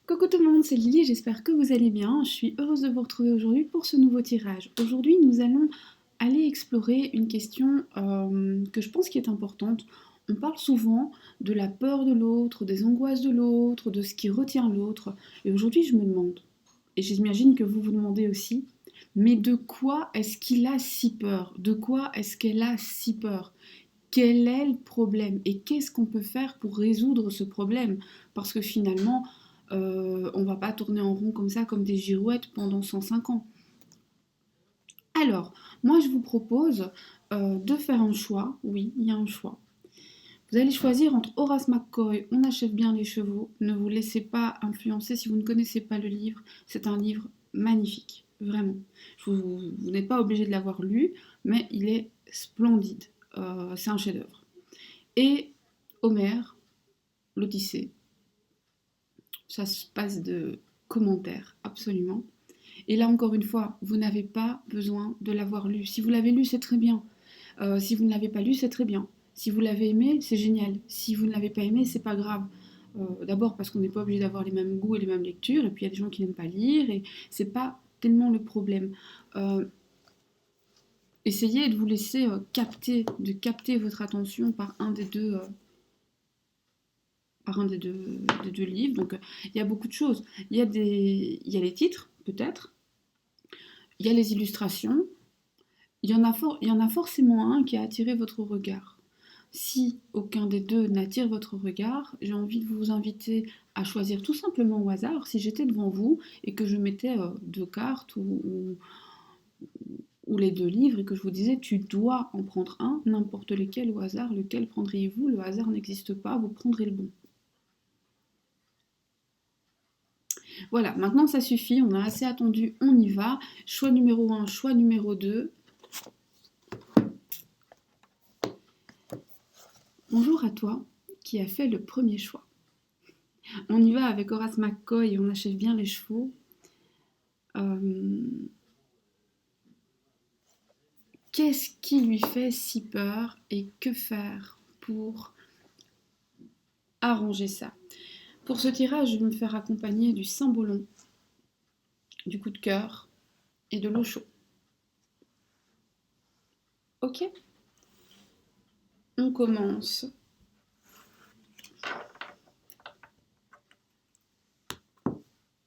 Coucou tout le monde, c'est Lily, j'espère que vous allez bien. Je suis heureuse de vous retrouver aujourd'hui pour ce nouveau tirage. Aujourd'hui, nous allons aller explorer une question que je pense qui est importante. On parle souvent de la peur de l'autre, des angoisses de l'autre, de ce qui retient l'autre. Et aujourd'hui, je me demande, et j'imagine que vous vous demandez aussi, mais de quoi est-ce qu'il a si peur? De quoi est-ce qu'elle a si peur? Quel est le problème et qu'est-ce qu'on peut faire pour résoudre ce problème? Parce que finalement, on ne va pas tourner en rond comme ça, comme des girouettes pendant 105 ans. Alors, moi je vous propose de faire un choix. Oui, il y a un choix. Vous allez choisir entre Horace McCoy, On achève bien les chevaux. Ne vous laissez pas influencer si vous ne connaissez pas le livre. C'est un livre magnifique, vraiment. Vous n'êtes pas obligé de l'avoir lu, mais il est splendide. C'est un chef-d'œuvre. Et Homère, l'Odyssée. Ça se passe de commentaires, absolument. Et là, encore une fois, vous n'avez pas besoin de l'avoir lu. Si vous l'avez lu, c'est très bien. Si vous ne l'avez pas lu, c'est très bien. Si vous l'avez aimé, c'est génial. Si vous ne l'avez pas aimé, c'est pas grave. D'abord parce qu'on n'est pas obligé d'avoir les mêmes goûts et les mêmes lectures, et puis il y a des gens qui n'aiment pas lire, et c'est pas tellement le problème. Euh, Essayez de vous laisser de capter votre attention par des deux livres. Donc, il y a beaucoup de choses. Il y a les titres, peut-être. Il y a les illustrations. Il y en a forcément un qui a attiré votre regard. Si aucun des deux n'attire votre regard, j'ai envie de vous inviter à choisir tout simplement au hasard. Si j'étais devant vous et que je mettais deux cartes ou les deux livres et que je vous disais tu dois en prendre un, n'importe lequel au hasard, lequel prendriez-vous? Le hasard n'existe pas, vous prendrez le bon. Voilà, maintenant ça suffit, on a assez attendu, on y va. Choix numéro un, choix numéro 2. Bonjour à toi qui a fait le premier choix. On y va avec Horace McCoy et on achève bien les chevaux. Euh, Qu'est-ce qui lui fait si peur et que faire pour arranger ça? Pour ce tirage, je vais me faire accompagner du Saint-Bolon, du coup de cœur et de l'eau chaude. Ok? On commence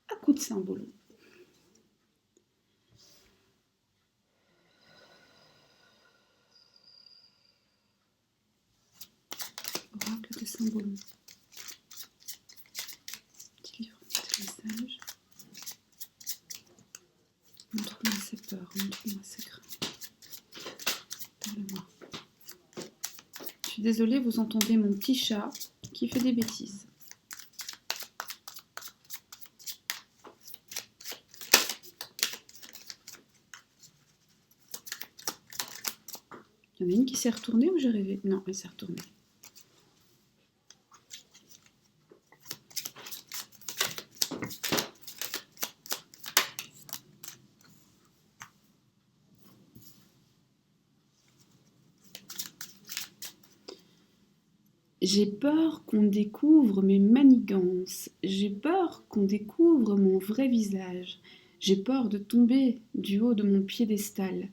à coup de Saint-Bolon. Oracle de Saint-Bolon. Petit livre de messages. Montre-moi ses peurs, montre-moi ses craintes. Parle-moi. Je suis désolée, vous entendez mon petit chat qui fait des bêtises. Il y en a une qui s'est retournée ou j'ai rêvé? Non, elle s'est retournée. J'ai peur qu'on découvre mes manigances. J'ai peur qu'on découvre mon vrai visage. J'ai peur de tomber du haut de mon piédestal.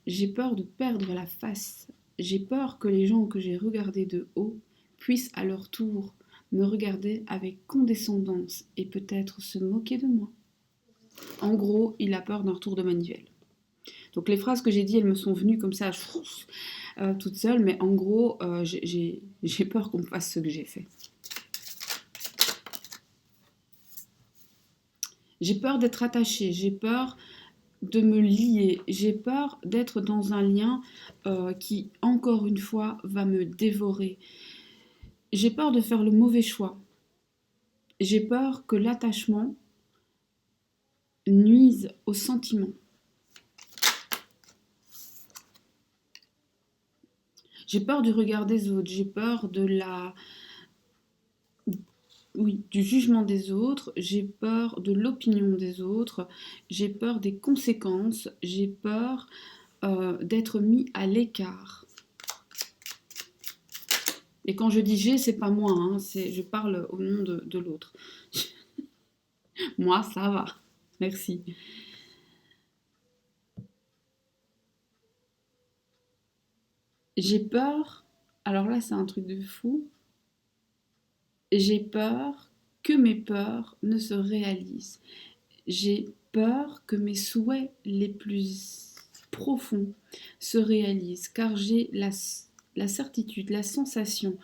J'ai peur de perdre la face. J'ai peur que les gens que j'ai regardés de haut puissent à leur tour me regarder avec condescendance et peut-être se moquer de moi. En gros, il a peur d'un retour de manivelle. Donc les phrases que j'ai dit, elles me sont venues comme ça, toute seule, mais en gros, j'ai peur qu'on me fasse ce que j'ai fait. J'ai peur d'être attachée, j'ai peur de me lier, j'ai peur d'être dans un lien qui, encore une fois, va me dévorer. J'ai peur de faire le mauvais choix. J'ai peur que l'attachement nuise au sentiment. J'ai peur du regard des autres, j'ai peur du jugement des autres, j'ai peur de l'opinion des autres, j'ai peur des conséquences, j'ai peur d'être mis à l'écart. Et quand je dis j'ai, c'est pas moi, hein, je parle au nom de l'autre. Moi, ça va. Merci. J'ai peur. Alors là, c'est un truc de fou. J'ai peur que mes peurs ne se réalisent. J'ai peur que mes souhaits les plus profonds se réalisent, car j'ai la certitude, la sensation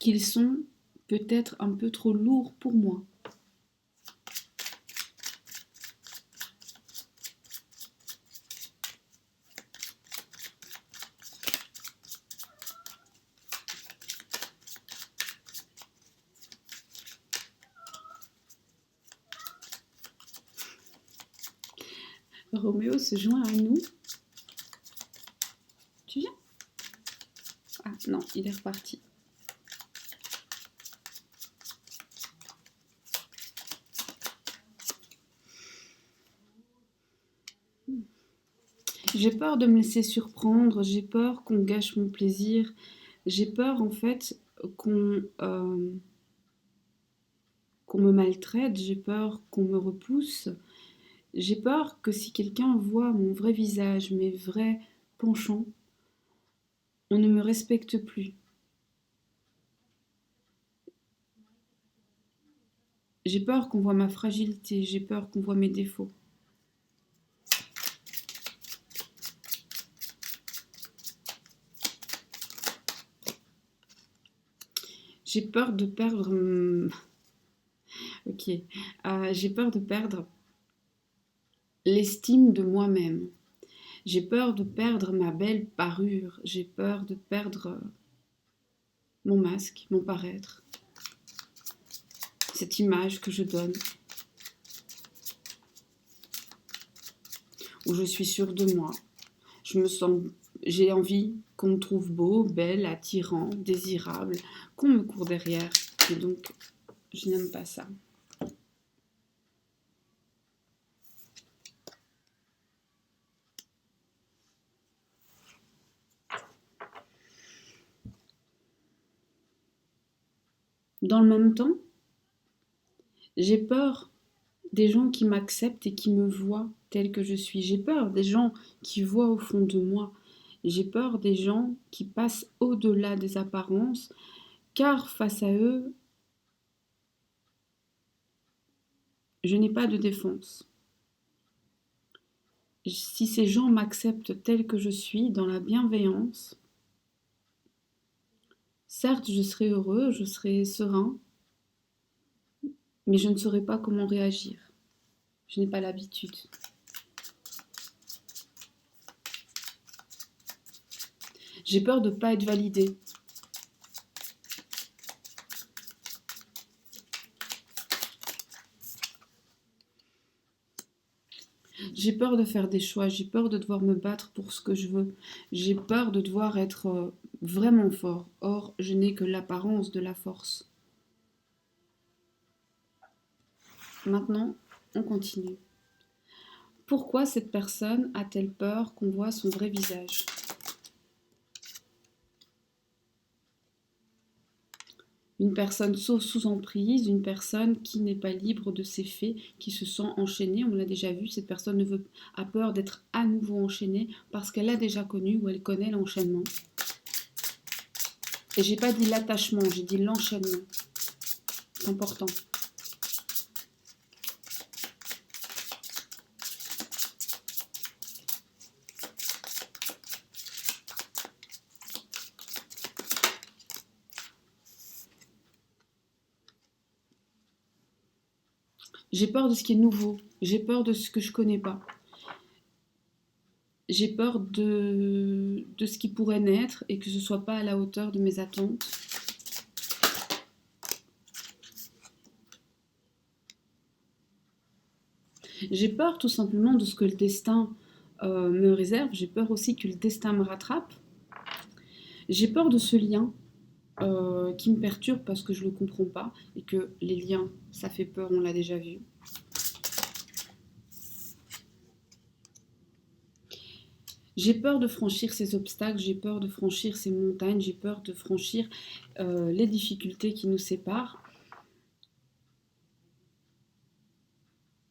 qu'ils sont peut-être un peu trop lourds pour moi. Roméo se joint à nous. Tu viens? Ah non, il est reparti. J'ai peur de me laisser surprendre, j'ai peur qu'on gâche mon plaisir, j'ai peur en fait qu'on me maltraite, j'ai peur qu'on me repousse, j'ai peur que si quelqu'un voit mon vrai visage, mes vrais penchants, on ne me respecte plus. J'ai peur qu'on voit ma fragilité, j'ai peur qu'on voit mes défauts. J'ai peur de perdre. Ok. J'ai peur de perdre l'estime de moi-même. J'ai peur de perdre ma belle parure. J'ai peur de perdre mon masque, mon paraître, cette image que je donne, où je suis sûre de moi. Je me sens, j'ai envie qu'on me trouve beau, belle, attirant, désirable, qu'on me court derrière. Et donc, je n'aime pas ça. Dans le même temps, j'ai peur des gens qui m'acceptent et qui me voient telle que je suis. J'ai peur des gens qui voient au fond de moi. J'ai peur des gens qui passent au-delà des apparences, car face à eux, je n'ai pas de défense. Si ces gens m'acceptent tel que je suis, dans la bienveillance, certes, je serai heureux, je serai serein, mais je ne saurais pas comment réagir. Je n'ai pas l'habitude. J'ai peur de ne pas être validée. J'ai peur de faire des choix, j'ai peur de devoir me battre pour ce que je veux. J'ai peur de devoir être vraiment fort. Or, je n'ai que l'apparence de la force. Maintenant, on continue. Pourquoi cette personne a-t-elle peur qu'on voit son vrai visage? Une personne sous emprise, une personne qui n'est pas libre de ses faits, qui se sent enchaînée, on l'a déjà vu, cette personne a peur d'être à nouveau enchaînée parce qu'elle a déjà connu ou elle connaît l'enchaînement. Et j'ai pas dit l'attachement, j'ai dit l'enchaînement. C'est important. J'ai peur de ce qui est nouveau, j'ai peur de ce que je connais pas. J'ai peur de ce qui pourrait naître et que ce soit pas à la hauteur de mes attentes. J'ai peur tout simplement de ce que le destin me réserve. J'ai peur aussi que le destin me rattrape. J'ai peur de ce lien qui me perturbe parce que je ne le comprends pas et que les liens, ça fait peur, on l'a déjà vu. J'ai peur de franchir ces obstacles, j'ai peur de franchir ces montagnes, j'ai peur de franchir les difficultés qui nous séparent.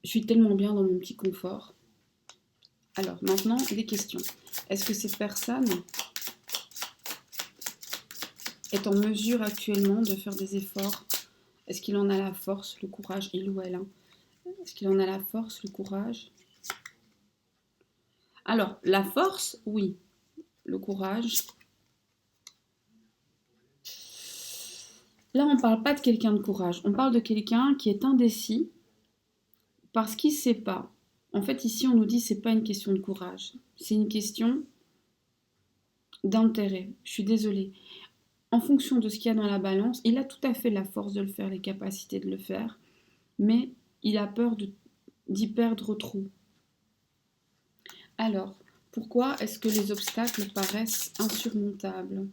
Je suis tellement bien dans mon petit confort. Alors, maintenant, des questions. Est-ce que cette personne est en mesure actuellement de faire des efforts? Est-ce qu'il en a la force, le courage, il ou elle, hein? Est-ce qu'il en a la force, le courage? Alors, la force, oui. Le courage. Là, on ne parle pas de quelqu'un de courage. On parle de quelqu'un qui est indécis parce qu'il ne sait pas. En fait, ici, on nous dit que ce n'est pas une question de courage. C'est une question d'intérêt. Je suis désolée. En fonction de ce qu'il y a dans la balance, il a tout à fait la force de le faire, les capacités de le faire, mais il a peur d'y perdre trop. Alors, pourquoi est-ce que les obstacles paraissent insurmontables?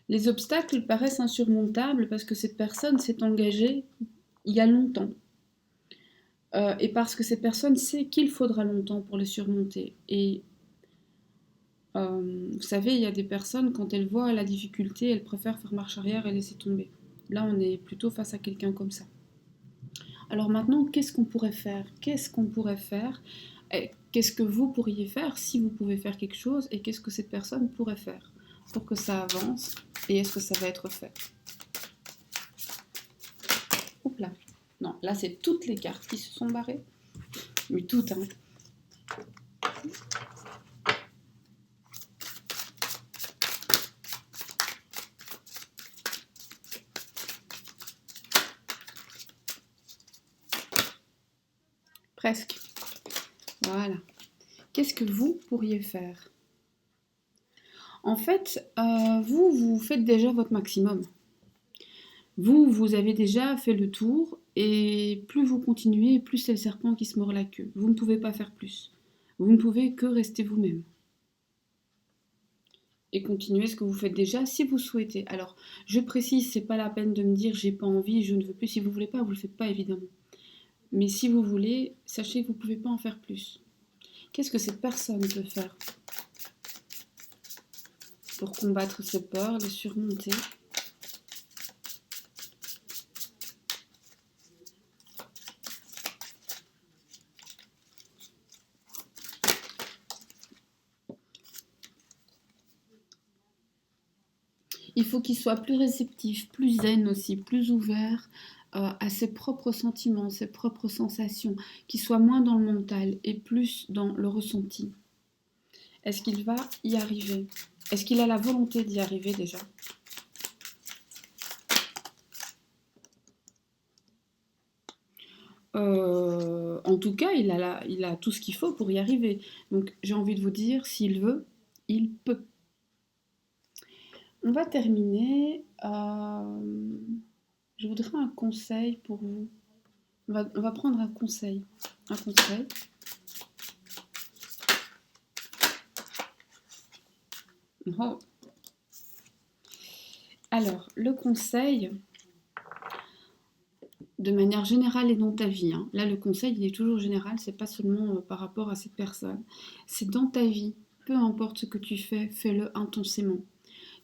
Les obstacles paraissent insurmontables parce que cette personne s'est engagée il y a longtemps. Et parce que cette personne sait qu'il faudra longtemps pour les surmonter. Et vous savez, il y a des personnes, quand elles voient la difficulté, elles préfèrent faire marche arrière et laisser tomber. Là, on est plutôt face à quelqu'un comme ça. Alors maintenant, qu'est-ce qu'on pourrait faire? Qu'est-ce qu'on pourrait faire? Qu'est-ce que vous pourriez faire si vous pouvez faire quelque chose? Et qu'est-ce que cette personne pourrait faire pour que ça avance? Et est-ce que ça va être fait? Oups là. Non, là, c'est toutes les cartes qui se sont barrées. Mais toutes, hein. Presque. Voilà. Qu'est-ce que vous pourriez faire? En fait, vous faites déjà votre maximum. Vous avez déjà fait le tour, et plus vous continuez, plus c'est le serpent qui se mord la queue. Vous ne pouvez pas faire plus. Vous ne pouvez que rester vous-même. Et continuer ce que vous faites déjà si vous souhaitez. Alors, je précise, c'est pas la peine de me dire j'ai pas envie, je ne veux plus. Si vous voulez pas, vous le faites pas évidemment. Mais si vous voulez, sachez que vous pouvez pas en faire plus. Qu'est-ce que cette personne peut faire pour combattre ses peurs, les surmonter? Il faut qu'il soit plus réceptif, plus zen aussi, plus ouvert à ses propres sentiments, ses propres sensations, qu'il soit moins dans le mental et plus dans le ressenti. Est-ce qu'il va y arriver? Est-ce qu'il a la volonté d'y arriver déjà? En tout cas, il a tout ce qu'il faut pour y arriver. Donc j'ai envie de vous dire, s'il veut, il peut. On va terminer. Je voudrais un conseil pour vous. On va prendre un conseil. Un conseil. Oh. Alors, le conseil, de manière générale et dans ta vie, hein. Là, le conseil, il est toujours général, c'est pas seulement par rapport à cette personne. C'est dans ta vie. Peu importe ce que tu fais, fais-le intensément.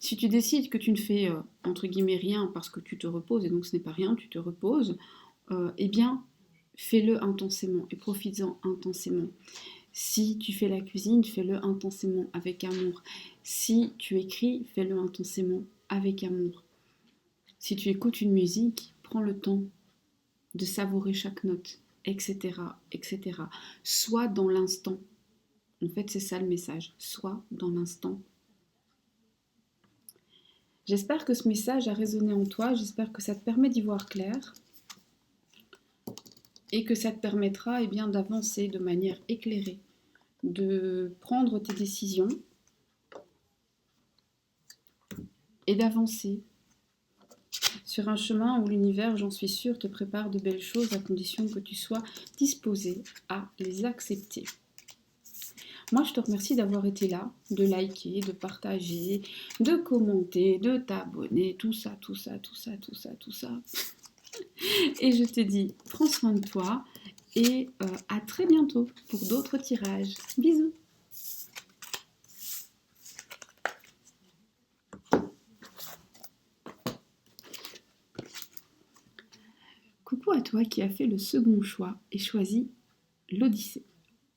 Si tu décides que tu ne fais, entre guillemets, rien parce que tu te reposes, et donc ce n'est pas rien, tu te reposes, eh bien, fais-le intensément et profites-en intensément. Si tu fais la cuisine, fais-le intensément, avec amour. Si tu écris, fais-le intensément, avec amour. Si tu écoutes une musique, prends le temps de savourer chaque note, etc., etc. Sois dans l'instant. En fait, c'est ça le message. Sois dans l'instant. J'espère que ce message a résonné en toi. J'espère que ça te permet d'y voir clair. Et que ça te permettra eh bien, d'avancer de manière éclairée, de prendre tes décisions et d'avancer sur un chemin où l'univers, j'en suis sûre, te prépare de belles choses à condition que tu sois disposé à les accepter. Moi, je te remercie d'avoir été là, de liker, de partager, de commenter, de t'abonner, tout ça, tout ça, tout ça, tout ça, tout ça. Et je te dis, prends soin de toi et à très bientôt pour d'autres tirages. Bisous! coup à toi qui as fait le second choix et choisi l'Odyssée,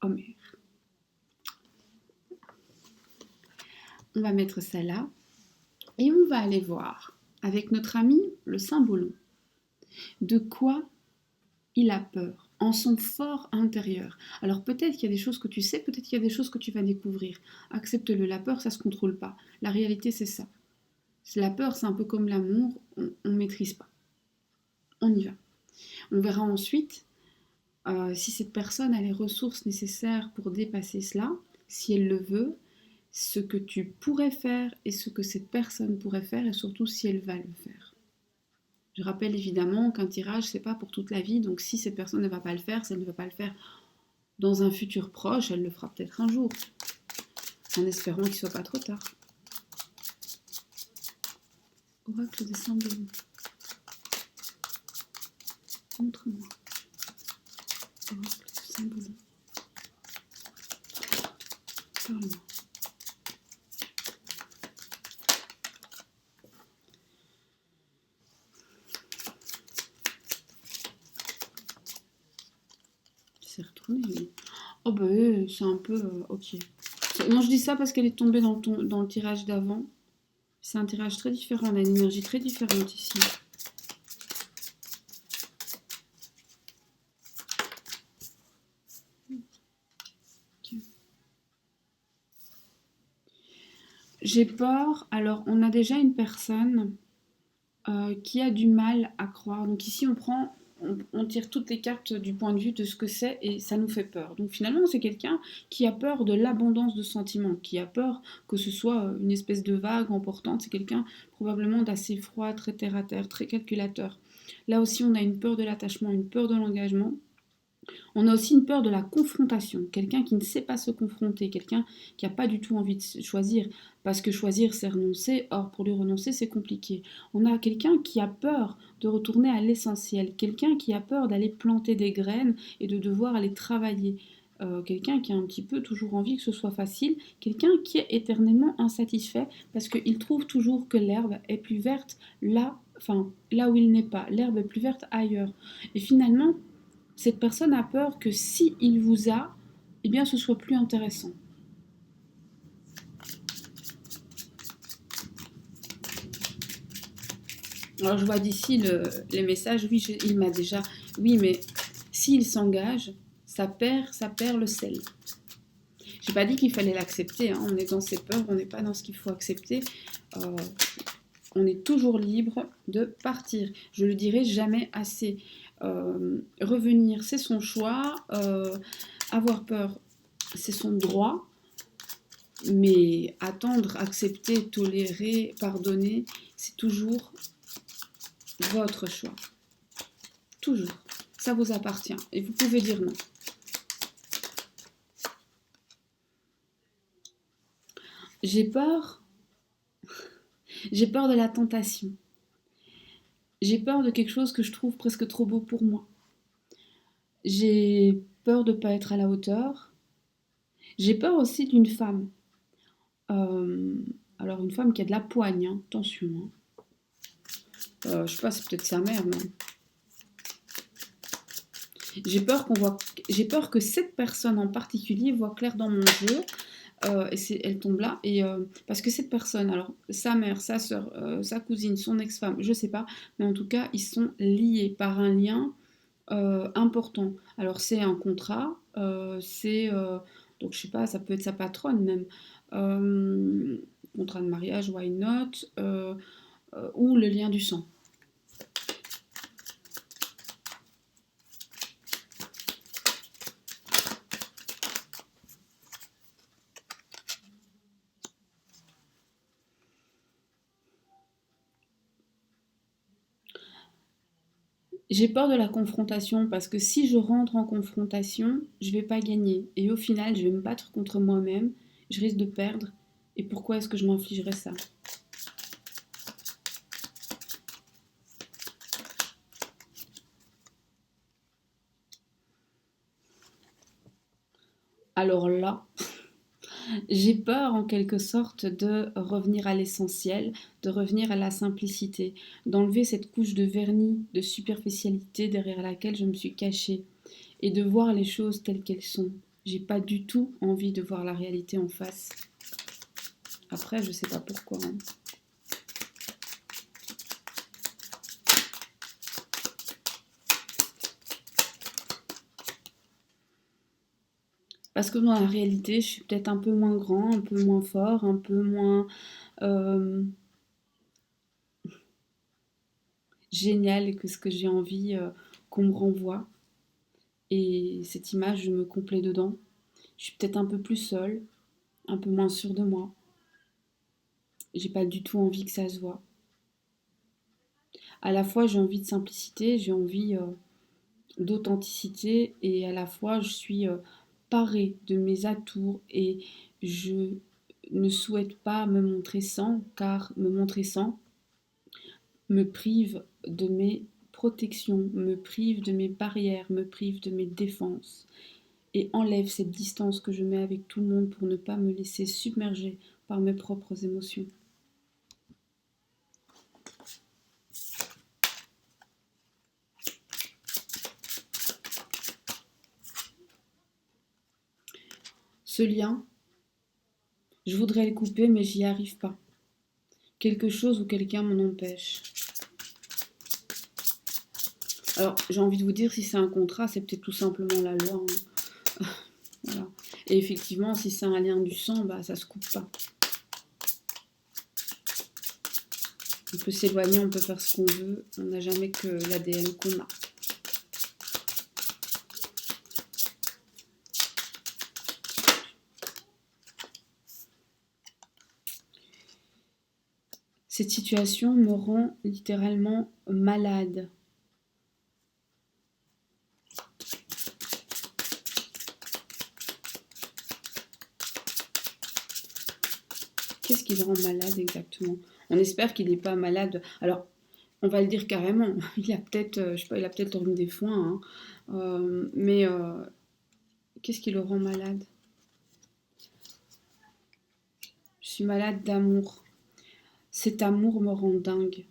Homère. On va mettre ça là et on va aller voir avec notre ami le Saint-Bolon de quoi il a peur en son fort intérieur. Alors peut-être qu'il y a des choses que tu sais, peut-être qu'il y a des choses que tu vas découvrir. Accepte-le, la peur ça se contrôle pas. La réalité c'est ça. La peur c'est un peu comme l'amour, on ne maîtrise pas. On y va. On verra ensuite si cette personne a les ressources nécessaires pour dépasser cela, si elle le veut, ce que tu pourrais faire et ce que cette personne pourrait faire et surtout si elle va le faire. Je rappelle évidemment qu'un tirage, c'est pas pour toute la vie, donc si cette personne ne va pas le faire, si elle ne va pas le faire dans un futur proche, elle le fera peut-être un jour, en espérant qu'il ne soit pas trop tard. Oracle des Saint-Bolon. Montre-moi. Oracle des Saint-Bolon. Parle-moi. C'est retourné, lui. Oh bah c'est un peu... ok. Non, je dis ça parce qu'elle est tombée dans le tirage d'avant. C'est un tirage très différent, on a une énergie très différente ici. Okay. J'ai peur, alors on a déjà une personne qui a du mal à croire. Donc ici on tire toutes les cartes du point de vue de ce que c'est et ça nous fait peur. Donc finalement c'est quelqu'un qui a peur de l'abondance de sentiments, qui a peur que ce soit une espèce de vague emportante. C'est quelqu'un probablement d'assez froid, très terre à terre, très calculateur. Là aussi on a une peur de l'attachement, une peur de l'engagement. On a aussi une peur de la confrontation, quelqu'un qui ne sait pas se confronter, quelqu'un qui n'a pas du tout envie de choisir, parce que choisir c'est renoncer, or pour lui renoncer c'est compliqué. On a quelqu'un qui a peur de retourner à l'essentiel, quelqu'un qui a peur d'aller planter des graines et de devoir aller travailler. Quelqu'un qui a un petit peu toujours envie que ce soit facile, quelqu'un qui est éternellement insatisfait parce qu'il trouve toujours que l'herbe est plus verte là où il n'est pas, l'herbe est plus verte ailleurs. Et finalement, cette personne a peur que si il vous a, eh bien ce soit plus intéressant. Alors je vois d'ici les messages, oui, il m'a déjà... Oui, mais s'il s'engage, ça perd le sel. J'ai pas dit qu'il fallait l'accepter, hein. On est dans ses peurs, on n'est pas dans ce qu'il faut accepter. On est toujours libre de partir. Je le dirai jamais assez. Revenir, c'est son choix. Avoir peur, c'est son droit. Mais attendre, accepter, tolérer, pardonner, c'est toujours votre choix. Toujours. Ça vous appartient. Et vous pouvez dire non. J'ai peur. J'ai peur de la tentation. J'ai peur de quelque chose que je trouve presque trop beau pour moi. J'ai peur de ne pas être à la hauteur. J'ai peur aussi d'une femme. Alors une femme qui a de la poigne, hein, attention. Hein. Je sais pas, c'est peut-être sa mère, mais... J'ai peur que cette personne en particulier voit clair dans mon jeu. Elle tombe là. Parce que cette personne, alors sa mère, sa soeur, sa cousine, son ex-femme, je sais pas, mais en tout cas, ils sont liés par un lien important. Alors c'est un contrat, donc je sais pas, ça peut être sa patronne même. Contrat de mariage, why not, ou le lien du sang. J'ai peur de la confrontation parce que si je rentre en confrontation, je vais pas gagner. Et au final, je vais me battre contre moi-même, je risque de perdre. Et pourquoi est-ce que je m'infligerais ça? Alors là, J'ai peur en quelque sorte de revenir à l'essentiel, de revenir à la simplicité, d'enlever cette couche de vernis, de superficialité derrière laquelle je me suis cachée et de voir les choses telles qu'elles sont. J'ai pas du tout envie de voir la réalité en face. Après, je sais pas pourquoi, hein. Parce que dans la réalité, je suis peut-être un peu moins grand, un peu moins fort, un peu moins euh, génial que ce que j'ai envie qu'on me renvoie. Et cette image, je me complais dedans. Je suis peut-être un peu plus seule, un peu moins sûre de moi. J'ai pas du tout envie que ça se voit. À la fois, j'ai envie de simplicité, j'ai envie d'authenticité, et à la fois, je suis parée de mes atours et je ne souhaite pas me montrer sans, car me montrer sans me prive de mes protections, me prive de mes barrières, me prive de mes défenses et enlève cette distance que je mets avec tout le monde pour ne pas me laisser submerger par mes propres émotions. Ce lien, je voudrais le couper, mais j'y arrive pas. Quelque chose ou quelqu'un m'en empêche. Alors, j'ai envie de vous dire, si c'est un contrat, c'est peut-être tout simplement la loi, hein. Voilà. Et effectivement, si c'est un lien du sang, bah ça se coupe pas. On peut s'éloigner, on peut faire ce qu'on veut, on n'a jamais que l'ADN qu'on a. Cette situation me rend littéralement malade. Qu'est-ce qui le rend malade exactement? On espère qu'il n'est pas malade. Alors, on va le dire carrément. Il a peut-être, je sais pas, il a peut-être le rhume des foins, hein. Mais qu'est-ce qui le rend malade? Je suis malade d'amour. Cet amour me rend dingue.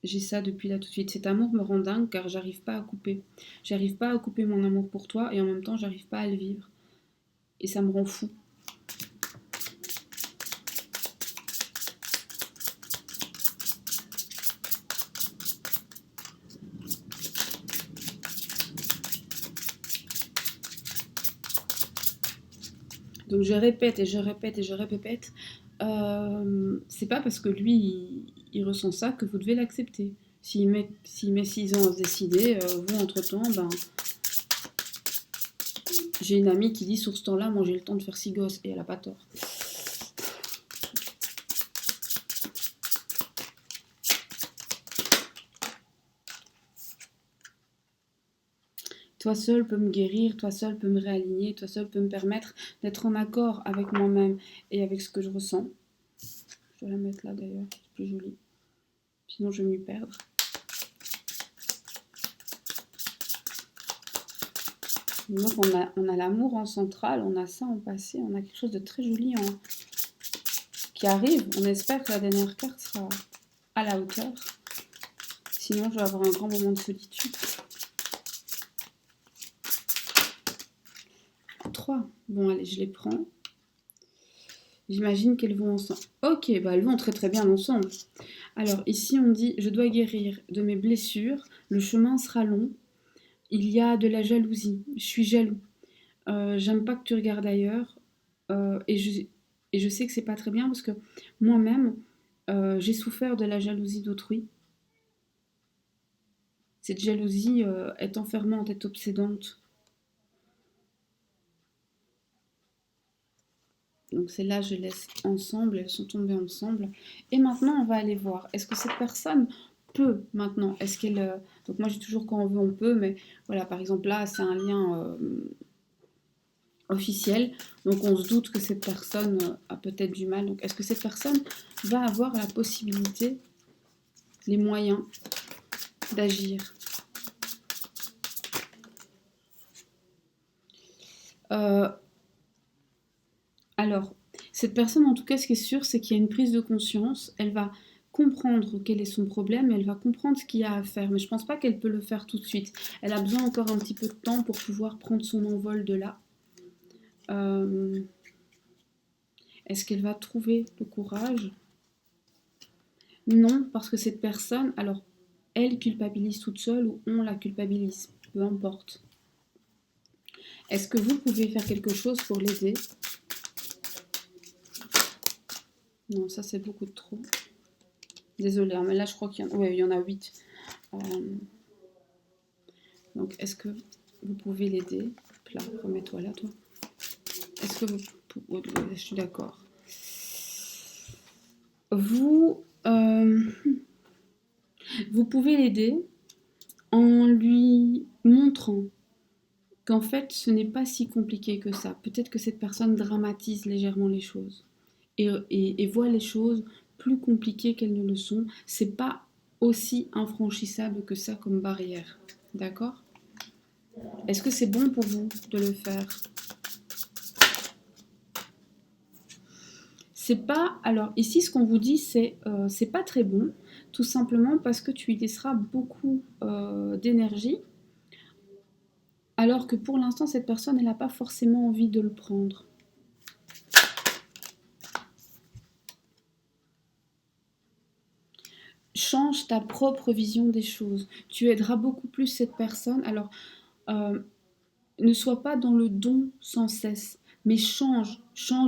J'ai ça depuis là tout de suite. Cet amour me rend dingue car j'arrive pas à couper. J'arrive pas à couper mon amour pour toi et en même temps j'arrive pas à le vivre. Et ça me rend fou. Donc je répète et je répète et je répète. C'est pas parce que lui il ressent ça que vous devez l'accepter. S'il met 6 ans à se décider, vous entre-temps, ben, j'ai une amie qui dit sur ce temps-là, moi j'ai le temps de faire 6 gosses et elle a pas tort. Toi seul peux me guérir, toi seul peux me réaligner, toi seul peux me permettre d'être en accord avec moi-même et avec ce que je ressens. Je vais la mettre là d'ailleurs, c'est plus joli. Sinon je vais m'y perdre. Donc on a l'amour en centrale, on a ça en passé, on a quelque chose de très joli qui arrive. On espère que la dernière carte sera à la hauteur. Sinon je vais avoir un grand moment de solitude. 3. Bon allez, je les prends. J'imagine qu'elles vont ensemble. Ok, bah elles vont très très bien ensemble. Alors ici on dit, je dois guérir de mes blessures, le chemin sera long, il y a de la jalousie, je suis jaloux. J'aime pas que tu regardes ailleurs, et je sais que c'est pas très bien parce que moi-même j'ai souffert de la jalousie d'autrui. Cette jalousie est enfermante, est obsédante. Donc celles-là, je laisse ensemble, elles sont tombées ensemble. Et maintenant, on va aller voir. Est-ce que cette personne peut maintenant? Est-ce qu'elle... Donc moi, j'ai toujours quand on veut, on peut. Mais voilà, par exemple, là, c'est un lien officiel. Donc on se doute que cette personne a peut-être du mal. Donc est-ce que cette personne va avoir la possibilité, les moyens d'agir? Alors, cette personne, en tout cas, ce qui est sûr, c'est qu'il y a une prise de conscience. Elle va comprendre quel est son problème, elle va comprendre ce qu'il y a à faire. Mais je pense pas qu'elle peut le faire tout de suite. Elle a besoin encore un petit peu de temps pour pouvoir prendre son envol de là. Euh, Est-ce qu'elle va trouver le courage? Non, parce que cette personne, alors, elle culpabilise toute seule ou on la culpabilise, peu importe. Est-ce que vous pouvez faire quelque chose pour l'aider? Non, ça c'est beaucoup de trop. Désolée, hein, mais là je crois il y en a 8. Euh, donc est-ce que vous pouvez l'aider? Là, remets-toi là, toi. Est-ce que vous... Je suis d'accord. Vous, vous pouvez l'aider en lui montrant qu'en fait ce n'est pas si compliqué que ça. Peut-être que cette personne dramatise légèrement les choses et voit les choses plus compliquées qu'elles ne le sont. C'est pas aussi infranchissable que ça comme barrière. D'accord? Est-ce que c'est bon pour vous de le faire? C'est pas. Alors, ici, ce qu'on vous dit, c'est pas très bon, tout simplement parce que tu y laisseras beaucoup d'énergie, alors que pour l'instant, cette personne, elle n'a pas forcément envie de le prendre. Change ta propre vision des choses. Tu aideras beaucoup plus cette personne. Alors, euh, ne sois pas dans le don sans cesse, mais change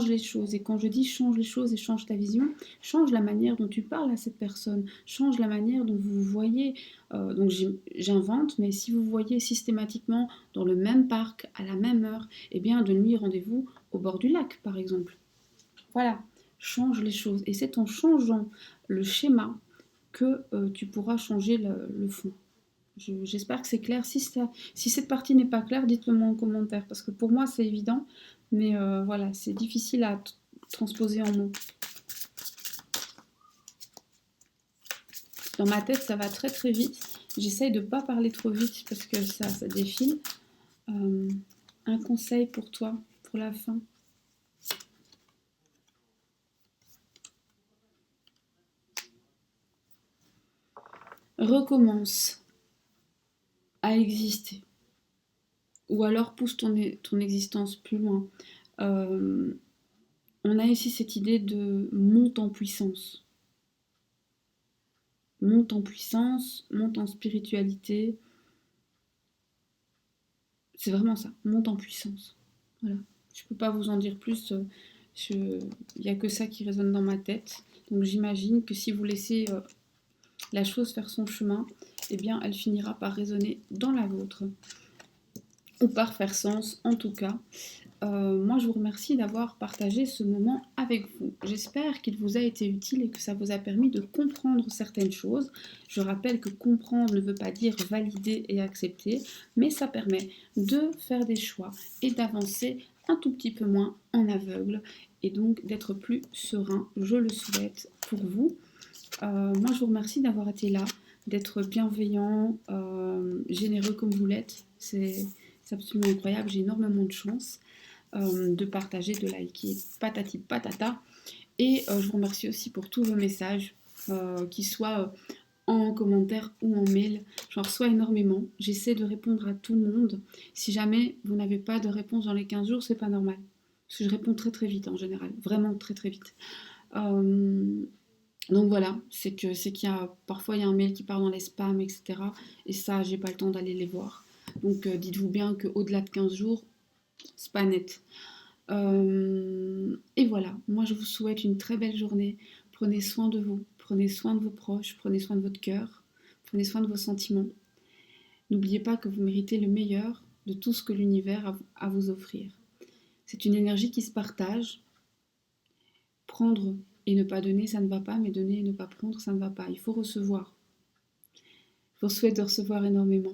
les choses. Et quand je dis change les choses et change ta vision, change la manière dont tu parles à cette personne, change la manière dont vous vous voyez. Donc j'invente, mais si vous voyez systématiquement dans le même parc, à la même heure, eh bien de nuit, rendez-vous au bord du lac, par exemple. Voilà, change les choses. Et c'est en changeant le schéma que tu pourras changer le fond. J'espère que c'est clair. Si cette partie n'est pas claire, dites-le moi en commentaire, parce que pour moi c'est évident, mais voilà, c'est difficile à transposer en mots. Dans ma tête, ça va très très vite. J'essaye de ne pas parler trop vite parce que ça défile. Un conseil pour toi, pour la fin. Recommence à exister. Ou alors pousse ton existence plus loin. On a ici cette idée de monte en puissance. Monte en puissance, monte en spiritualité. C'est vraiment ça, monte en puissance. Voilà. Je ne peux pas vous en dire plus. Il n'y a que ça qui résonne dans ma tête. Donc j'imagine que si vous laissez la chose faire son chemin, eh bien elle finira par résonner dans la vôtre. Ou par faire sens en tout cas. Moi, je vous remercie d'avoir partagé ce moment avec vous. J'espère qu'il vous a été utile et que ça vous a permis de comprendre certaines choses. Je rappelle que comprendre ne veut pas dire valider et accepter, mais ça permet de faire des choix et d'avancer un tout petit peu moins en aveugle et donc d'être plus serein. Je le souhaite pour vous. Moi, je vous remercie d'avoir été là, d'être bienveillant, généreux comme vous l'êtes. C'est absolument incroyable. J'ai énormément de chance. De partager, de liker, patati patata. Et je vous remercie aussi pour tous vos messages, qu'ils soient en commentaire ou en mail. J'en reçois énormément. J'essaie de répondre à tout le monde. Si jamais vous n'avez pas de réponse dans les 15 jours, c'est pas normal. Parce que je réponds très très vite en général. Vraiment très très vite. Donc voilà, c'est qu'il y a parfois il y a un mail qui part dans les spams, etc. Et ça, j'ai pas le temps d'aller les voir. Donc dites-vous bien qu'au-delà de 15 jours, c'est pas net. Et voilà, moi je vous souhaite une très belle journée. Prenez soin de vous, prenez soin de vos proches, prenez soin de votre cœur, prenez soin de vos sentiments. N'oubliez pas que vous méritez le meilleur de tout ce que l'univers a à vous offrir. C'est une énergie qui se partage. Prendre et ne pas donner, ça ne va pas, mais donner et ne pas prendre, ça ne va pas. Il faut recevoir. Je vous souhaite de recevoir énormément.